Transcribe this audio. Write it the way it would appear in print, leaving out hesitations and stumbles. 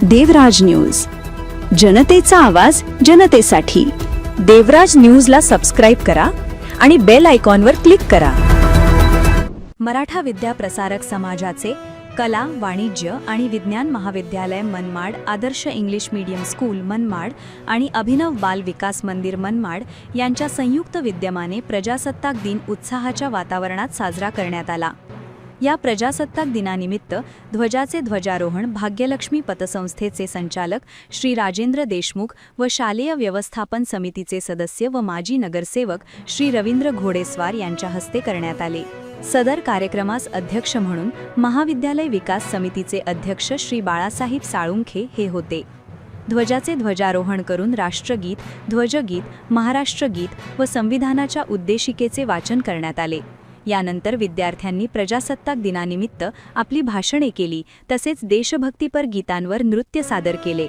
देवराज news, जनतेचा आवाज जनतेसाठी। देवराज न्यूजला सबस्क्राईब करा आणि बेल आयकॉनवर क्लिक करा। मराठा विद्या प्रसारक समाजाचे कला, वाणिज्य आणि विज्ञान महाविद्यालय मनमाड, आदर्श इंग्लिश मीडियम स्कूल मनमाड आणि अभिनव बाल विकास मंदिर मनमाड यांच्या संयुक्त विद्यमाने प्रजासत्ताक दिन उत्साहाच्या वातावरणात साजरा करण्यात आला। या प्रजासत्ताक दिनानिमित्त ध्वजाचे ध्वजारोहण भाग्यलक्ष्मी पतसंस्थेचे संचालक श्री राजेंद्र देशमुख व शालेय व्यवस्थापन समितीचे सदस्य व माजी नगरसेवक श्री रवींद्र घोडेस्वार यांच्या हस्ते करण्यात आले। सदर कार्यक्रमास अध्यक्ष म्हणून महाविद्यालय विकास समितीचे अध्यक्ष श्री बाळासाहेब साळुंखे हे होते। ध्वजाचे ध्वजारोहण करून राष्ट्रगीत, ध्वजगीत, महाराष्ट्रगीत व संविधानाच्या उद्देशिकेचे वाचन करण्यात आले। यानंतर विद्यार्थ्यांनी प्रजासत्ताक दिनानिमित्त आपली भाषणे केली, तसेच देशभक्तीपर गीतांवर नृत्य सादर केले।